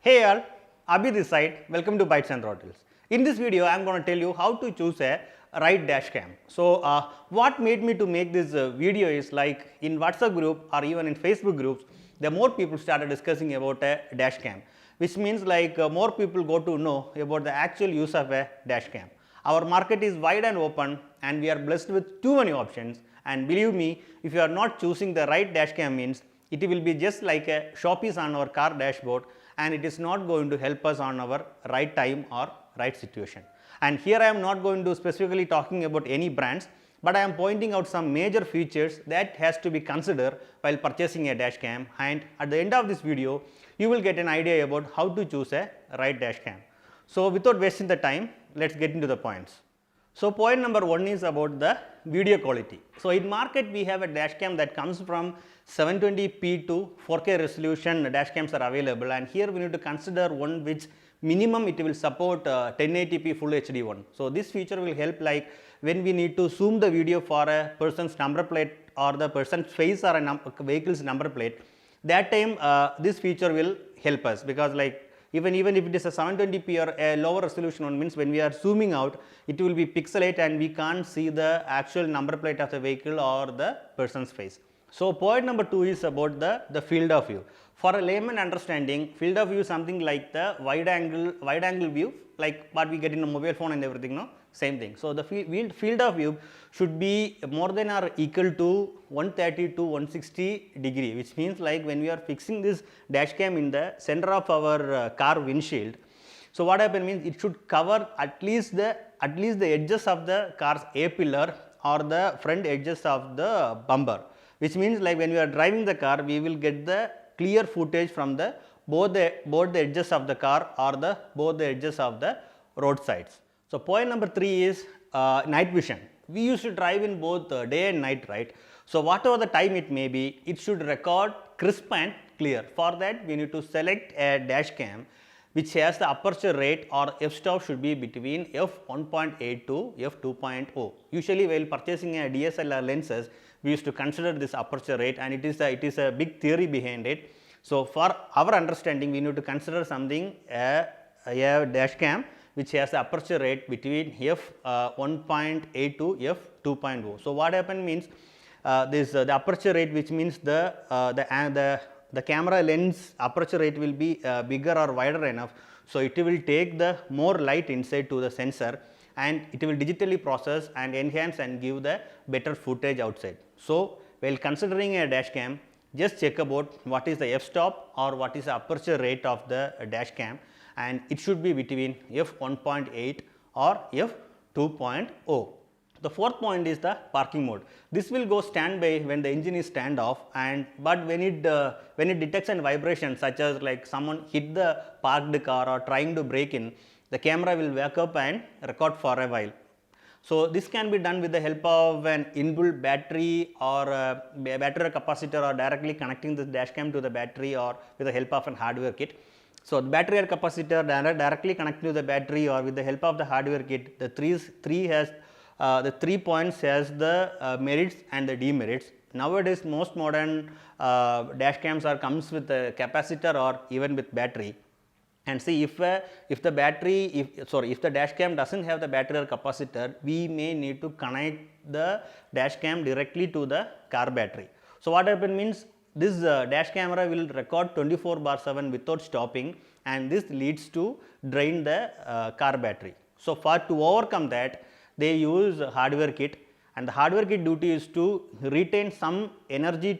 Hey all, Abhi this side, welcome to Bytes and Throttles. In this video, I am going to tell you how to choose a right dash cam. So, what made me to make this video is like in WhatsApp group or even in Facebook groups, the more people started discussing about a dash cam, which means like more people go to know about the actual use of a dash cam. Our market is wide and open and we are blessed with too many options, and believe me, if you are not choosing the right dash cam means it will be just like a showpiece on our car dashboard, and it is not going to help us on our right time or right situation. And here I am not going to specifically talking about any brands, but I am pointing out some major features that has to be considered while purchasing a dash cam, and at the end of this video you will get an idea about how to choose a right dash cam. So, without wasting the time, let us get into the points. So, point number 1 is about the video quality. So, in market we have a dash cam that comes from 720p to 4K resolution dash cams are available, and here we need to consider one which minimum it will support 1080p full HD one. So, this feature will help like when we need to zoom the video for a person's number plate or the person's face or a vehicle's number plate, that time this feature will help us, because like even if it is a 720p or a lower resolution one means when we are zooming out it will be pixelate and we can't see the actual number plate of the vehicle or the person's face. So, point number 2 is about the field of view. For a layman understanding, field of view is something like the wide angle view, like what we get in a mobile phone and everything, no? Same thing. So, the field of view should be more than or equal to 130 to 160 degree, which means like when we are fixing this dash cam in the center of our car windshield. So, what happens means it should cover at least the edges of the car's A pillar or the front edges of the bumper, which means like when we are driving the car we will get the clear footage from the both the edges of the car or both the edges of the roadsides. So, point number 3 is night vision. We used to drive in both day and night, right? So, whatever the time it may be, it should record crisp and clear. For that we need to select a dash cam which has the aperture rate or f-stop should be between f1.8 to f2.0. Usually while purchasing a DSLR lenses, we used to consider this aperture rate, and it is a big theory behind it. So, for our understanding we need to consider something a dash cam which has the aperture rate between f1.8 to f2.0. So, what happen means the aperture rate, which means the camera lens aperture rate will be bigger or wider enough. So, it will take the more light inside to the sensor and it will digitally process and enhance and give the better footage outside. So, while considering a dash cam, just check about what is the f-stop or what is the aperture rate of the dash cam, and it should be between f1.8 or f2.0. The fourth point is the parking mode. This will go standby when the engine is stand off, but when it detects a vibration such as like someone hit the parked car or trying to break in, the camera will wake up and record for a while. So, this can be done with the help of an inbuilt battery or a battery capacitor, or directly connecting the dash cam to the battery, or with the help of an hardware kit. So, the battery or capacitor directly connected to the battery or with the help of the hardware kit, the three points has the merits and the demerits. Nowadays most modern dash cams comes with a capacitor or even with battery. And see, if the dash cam doesn't have the battery or capacitor, we may need to connect the dash cam directly to the car battery. So, what happen means this dash camera will record 24/7 without stopping, and this leads to drain the car battery. So, to overcome that, they use hardware kit, and the hardware kit duty is to retain some energy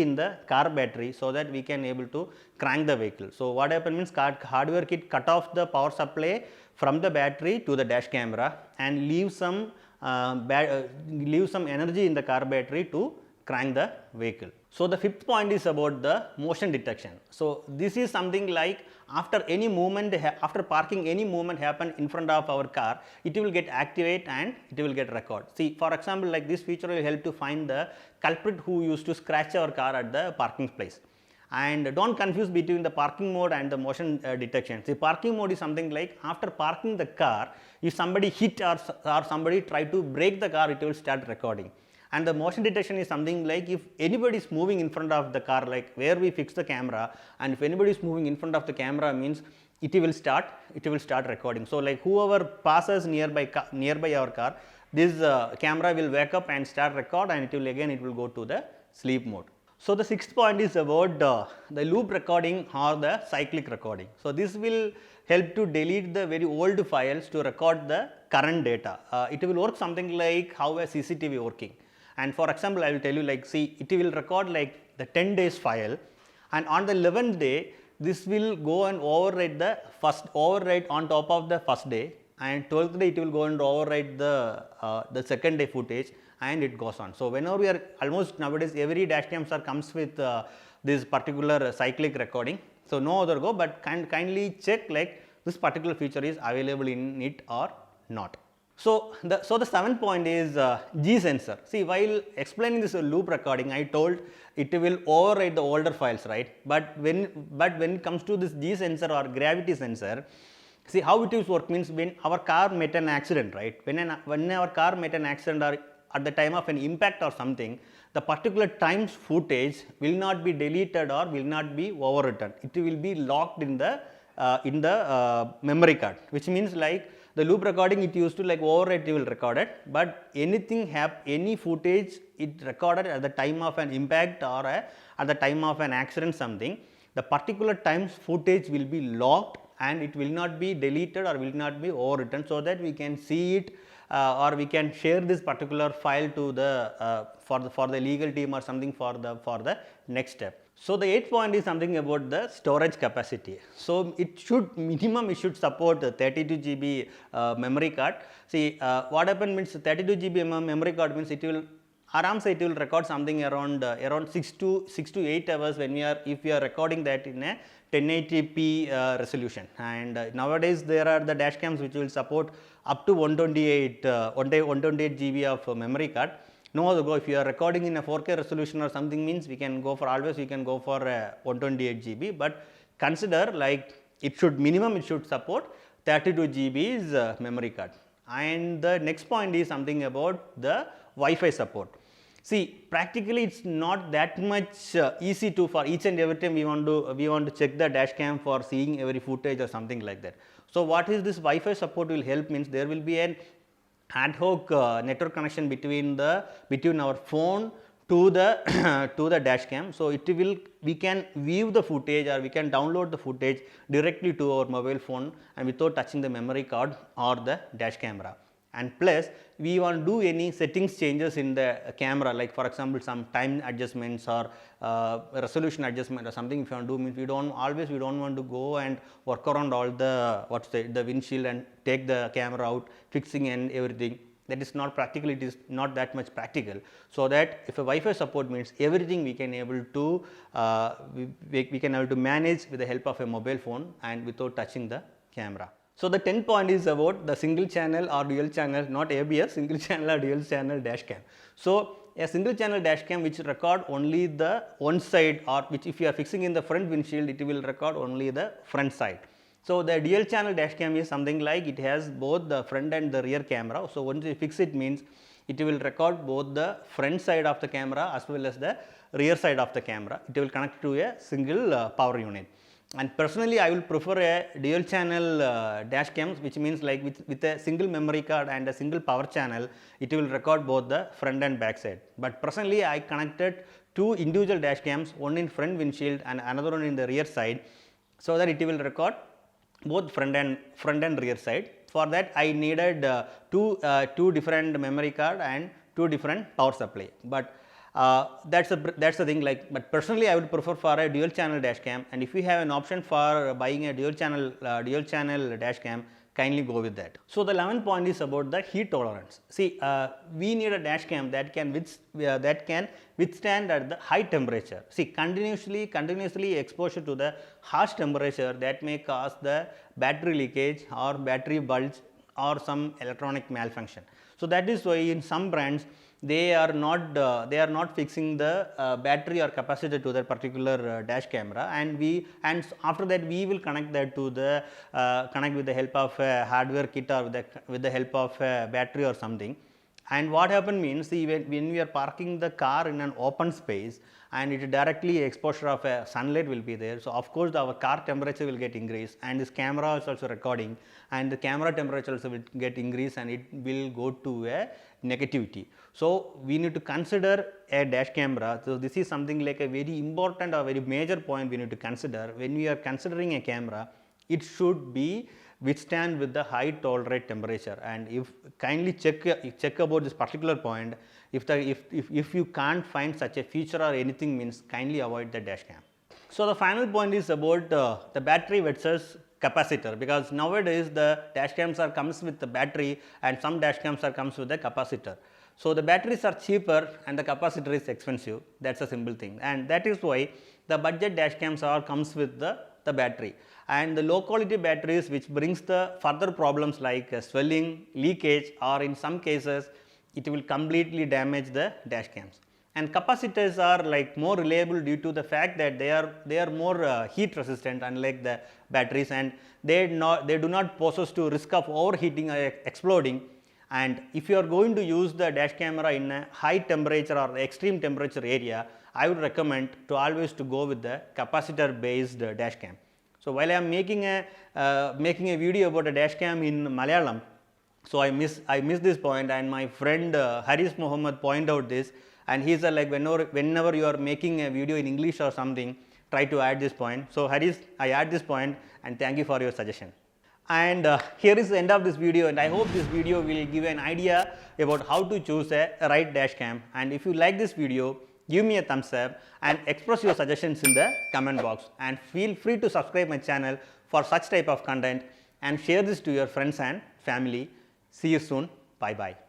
in the car battery, so that we can able to crank the vehicle. So, what happens means hardware kit cut off the power supply from the battery to the dash camera and leave some energy in the car battery to crank the vehicle. So, the fifth point is about the motion detection. So, this is something like after any movement, after parking, any movement happen in front of our car, it will get activate and it will get record. See, for example, like this feature will help to find the culprit who used to scratch our car at the parking place. And don't confuse between the parking mode and the motion detection. See, parking mode is something like after parking the car, if somebody hit or somebody try to brake the car, it will start recording. And the motion detection is something like if anybody is moving in front of the car, like where we fix the camera, and if anybody is moving in front of the camera means it will start recording. So like whoever passes nearby our car, this camera will wake up and start record, and it will go to the sleep mode. So the sixth point is about the loop recording or the cyclic recording. So this will help to delete the very old files to record the current data. It will work something like how a CCTV working. And for example, I will tell you, like, see, it will record like the 10 days file, and on the 11th day, this will go and overwrite on top of the first day, and 12th day it will go and overwrite the second day footage, and it goes on. So whenever we are almost nowadays every dashcam comes with this particular cyclic recording. So no other go, but kindly check like this particular feature is available in it or not. So the seventh point is G sensor. See, while explaining this loop recording, I told it will overwrite the older files, right? But when it comes to this G sensor or gravity sensor, see how it is work means when our car met an accident, right? When our car met an accident or at the time of an impact or something, the particular time's footage will not be deleted or will not be overwritten. It will be locked in the memory card, which means like the loop recording, it used to like overwrite, it will record it, but any footage it recorded at the time of an impact or at the time of an accident something, the particular time's footage will be locked and it will not be deleted or will not be overwritten, so that we can see it or we can share this particular file to the for the legal team or something for the next step. So the eighth point is something about the storage capacity. So it should support 32 GB memory card. See, what happened means 32 GB memory card means it will record something around 6 to 8 hours if we are recording that in a 1080p resolution. And nowadays there are the dash cams which will support up to 128 GB of memory card. No other go, if you are recording in a 4K resolution or something means we can go for 128 GB, but consider like minimum it should support 32 GB's memory card. And the next point is something about the Wi-Fi support. See, practically it's not that much easy to, for each and every time we want to check the dash cam for seeing every footage or something like that. So what is this Wi-Fi support will help means there will be an ad hoc network connection between our phone to the dash cam. So we can view the footage or we can download the footage directly to our mobile phone and without touching the memory card or the dash camera. And plus we want to do any settings changes in the camera, like for example some time adjustments or resolution adjustment or something if you want to do means we don't want to go and work around all the windshield and take the camera out, fixing and everything. That is not practical, it is not that much practical. So that if a Wi-Fi support means everything we can able to manage with the help of a mobile phone and without touching the camera. So the 10th point is about the single channel or dual channel, not ABS, single channel or dual channel dash cam. So a single channel dash cam which record only the one side, or which if you are fixing in the front windshield, it will record only the front side. So the dual channel dash cam is something like it has both the front and the rear camera. So once you fix it means it will record both the front side of the camera as well as the rear side of the camera. It will connect to a single power unit. And personally I will prefer a dual channel dash cams, which means like with a single memory card and a single power channel, it will record both the front and back side. But personally I connected two individual dash cams, one in front windshield and another one in the rear side, so that it will record both front and rear side. For that I needed two different memory card and two different power supply. But that's the thing, like, but personally I would prefer for a dual channel dash cam, and if you have an option for buying a dual channel dash cam, kindly go with that. So the 11th point is about the heat tolerance. See, we need a dash cam that can withstand at the high temperature. See, continuously exposure to the harsh temperature that may cause the battery leakage or battery bulge or some electronic malfunction. So that is why in some brands they are not fixing the battery or capacitor to that particular dash camera, and after that we will connect that to the connect with the help of a hardware kit or with the help of a battery or something. And what happen means, see, when we are parking the car in an open space and it directly exposure of a sunlight will be there. So, of course, our car temperature will get increased, and this camera is also recording, and the camera temperature also will get increased, and it will go to a negativity. So, we need to consider a dash camera. So, this is something like a very important or very major point we need to consider. When we are considering a camera, it should be withstand with the high tolerate temperature, and if kindly check about this particular point. If you can't find such a feature or anything, means kindly avoid the dash cam. So, the final point is about the battery versus capacitor, because nowadays the dash cams are comes with the battery and some dash cams are comes with the capacitor. So, the batteries are cheaper and the capacitor is expensive, that is a simple thing, and that is why the budget dash cams are comes with the battery, and the low quality batteries which brings the further problems like swelling, leakage, or in some cases it will completely damage the dash cams. And capacitors are like more reliable due to the fact that they are more heat resistant, unlike the batteries, and they do not pose to risk of overheating or exploding. And if you are going to use the dash camera in a high temperature or extreme temperature area, I would recommend to always to go with the capacitor based dash cam. So, while I am making a video about a dash cam in Malayalam, so I miss this point, and my friend Haris Mohammed point out this, and he said like whenever you are making a video in English or something, try to add this point. So, Haris, I add this point, and thank you for your suggestion. And here is the end of this video, and I hope this video will give you an idea about how to choose a right dash cam. And if you like this video, give me a thumbs up and express your suggestions in the comment box, and feel free to subscribe my channel for such type of content, and share this to your friends and family. See you soon. Bye bye.